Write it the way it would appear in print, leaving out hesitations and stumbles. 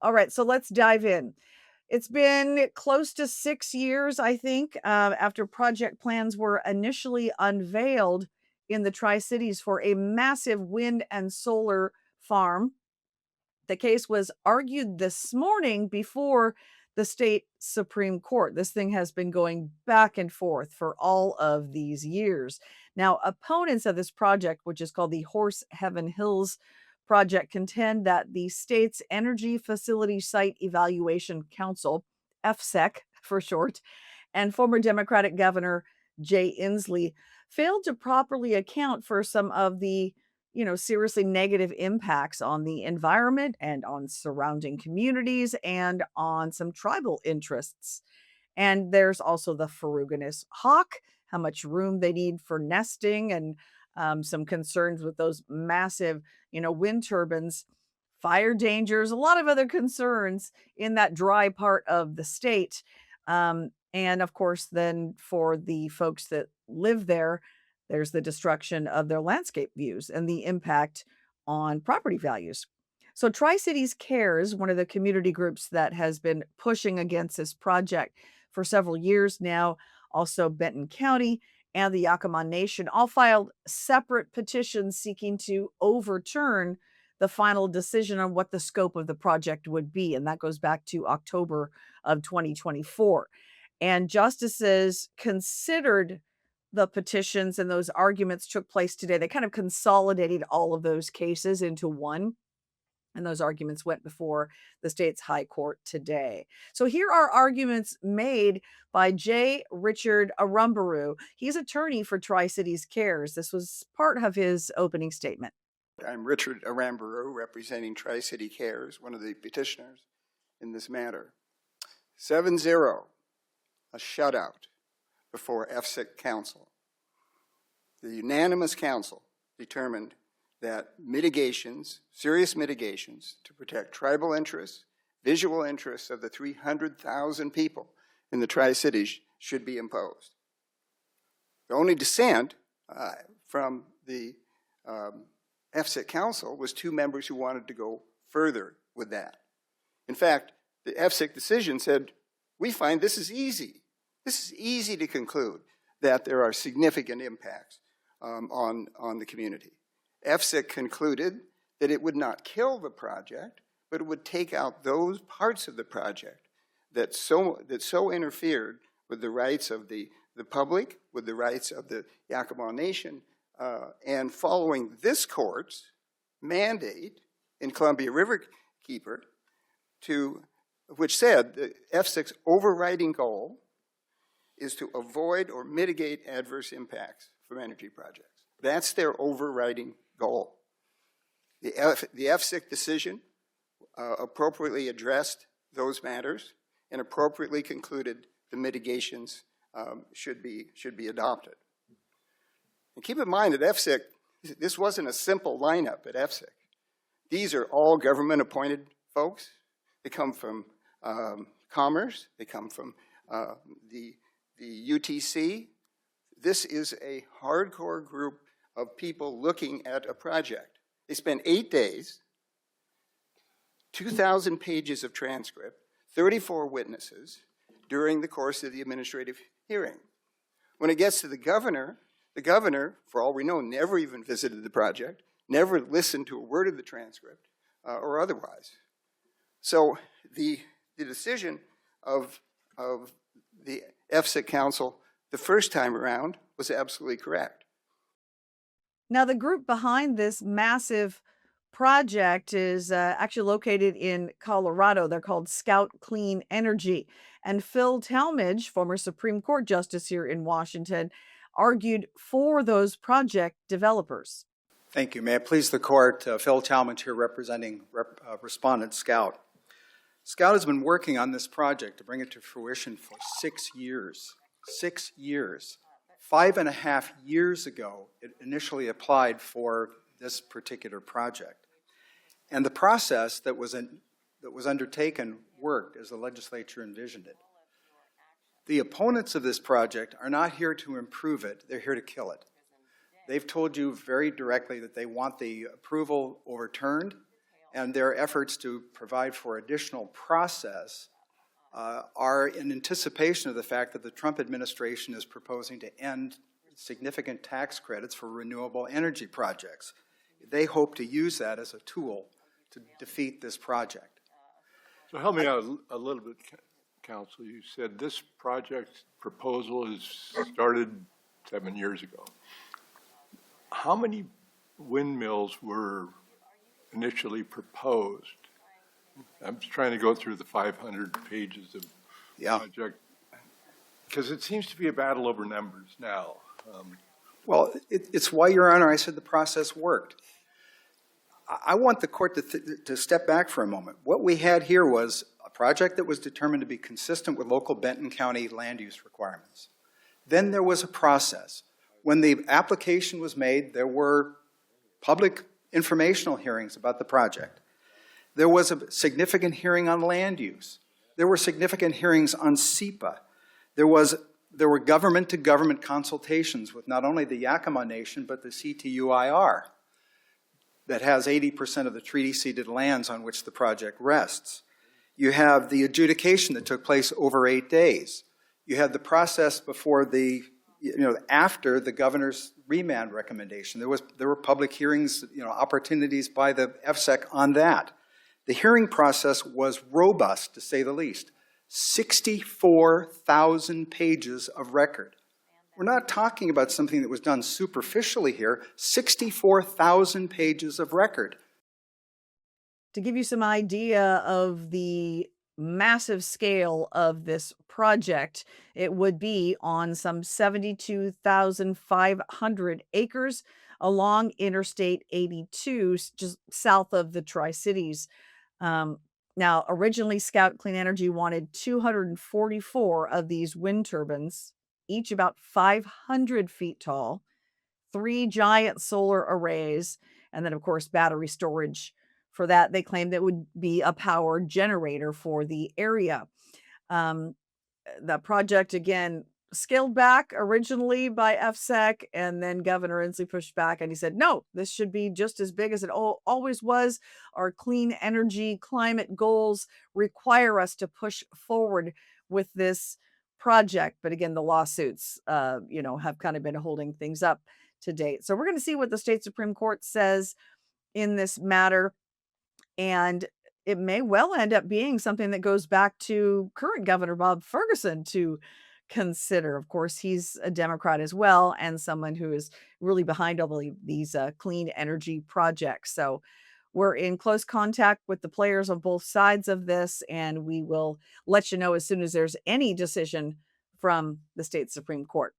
All right, so let's dive in. It's been close to 6 years, I think, after project plans were initially unveiled in the Tri-Cities for a massive wind and solar farm. The case was argued this morning before the state Supreme Court. This thing has been going back and forth for all of these years. Now, opponents of this project, which is called the Horse Heaven Hills Project, contend that the state's Energy Facility Site Evaluation Council, FSEC for short, and former Democratic Governor Jay Inslee failed to properly account for some of the seriously negative impacts on the environment and on surrounding communities and on some tribal interests. And there's also the ferruginous hawk, how much room they need for nesting, and some concerns with those massive, wind turbines, fire dangers, a lot of other concerns in that dry part of the state. And of course, then for the folks that live there, there's the destruction of their landscape views and the impact on property values. So, Tri Cities Cares, one of the community groups that has been pushing against this project for several years now, also Benton County and the Yakama Nation, all filed separate petitions seeking to overturn the final decision on what the scope of the project would be. And that goes back to October of 2024. And justices considered the petitions, and those arguments took place today. They kind of consolidated all of those cases into one. And those arguments went before the state's high court today. So here are arguments made by J. Richard Arumbaru. He's attorney for Tri-Cities Cares. This was part of his opening statement. I'm Richard Arumbaru, representing Tri-City Cares, one of the petitioners in this matter. 7-0, a shutout before FSEC Council. The unanimous council determined that mitigations, serious mitigations to protect tribal interests, visual interests of the 300,000 people in the Tri-Cities should be imposed. The only dissent from the FSEC Council was 2 members who wanted to go further with that. In fact, the FSEC decision said, we find this is easy. This is easy to conclude that there are significant impacts on the community. FSEC concluded that it would not kill the project, but it would take out those parts of the project that so interfered with the rights of the public, with the rights of the Yakama Nation, and following this court's mandate in Columbia River Keeper, which said the FSEC's overriding goal is to avoid or mitigate adverse impacts from energy projects. That's their overriding goal. The FSEC decision appropriately addressed those matters and appropriately concluded the mitigations should be adopted. And keep in mind that FSEC, this wasn't a simple lineup at FSEC. These are all government-appointed folks. They come from Commerce. They come from the UTC. This is a hardcore group of people looking at a project. They spent 8 days, 2,000 pages of transcript, 34 witnesses during the course of the administrative hearing. When it gets to the governor, for all we know, never even visited the project, never listened to a word of the transcript or otherwise. So the decision of the FSEC Council the first time around was absolutely correct. Now, the group behind this massive project is actually located in Colorado. They're called Scout Clean Energy. And Phil Talmadge, former Supreme Court Justice here in Washington, argued for those project developers. Thank you. May it please the court, Phil Talmadge here representing respondent Scout. Scout has been working on this project to bring it to fruition for 6 years. 6 years. 5.5 years ago, it initially applied for this particular project. And the process that was undertaken worked as the legislature envisioned it. The opponents of this project are not here to improve it, they're here to kill it. They've told you very directly that they want the approval overturned and their efforts to provide for additional process are in anticipation of the fact that the Trump administration is proposing to end significant tax credits for renewable energy projects. They hope to use that as a tool to defeat this project. So help me out a little bit, Council. You said this project proposal is started 7 years ago. How many windmills were initially proposed? I'm just trying to go through the 500 pages of project, because it seems to be a battle over numbers now. Well, it's why, Your Honor, I said the process worked. I want the court to step back for a moment. What we had here was a project that was determined to be consistent with local Benton County land use requirements. Then there was a process. When the application was made, there were public informational hearings about the project. There was a significant hearing on land use. There were significant hearings on SEPA. There were government-to-government consultations with not only the Yakama Nation, but the CTUIR that has 80% of the treaty-ceded lands on which the project rests. You have the adjudication that took place over 8 days. You had the process before after the governor's remand recommendation. There were public hearings, opportunities by the FSEC on that. The hearing process was robust, to say the least. 64,000 pages of record. We're not talking about something that was done superficially here. 64,000 pages of record. To give you some idea of the massive scale of this project, it would be on some 72,500 acres along Interstate 82, just south of the Tri-Cities. Now, originally, Scout Clean Energy wanted 244 of these wind turbines, each about 500 feet tall, 3 giant solar arrays, and then, of course, battery storage. For that, they claimed that would be a power generator for the area. The project, again, scaled back originally by FSEC, and then Governor Inslee pushed back and he said, no, this should be just as big as it always was. Our clean energy climate goals require us to push forward with this project. But again, the lawsuits, have kind of been holding things up to date. So we're going to see what the state Supreme Court says in this matter. And it may well end up being something that goes back to current Governor Bob Ferguson to consider. Of course, he's a Democrat as well, and someone who is really behind all these clean energy projects. So we're in close contact with the players on both sides of this, and we will let you know as soon as there's any decision from the state Supreme Court.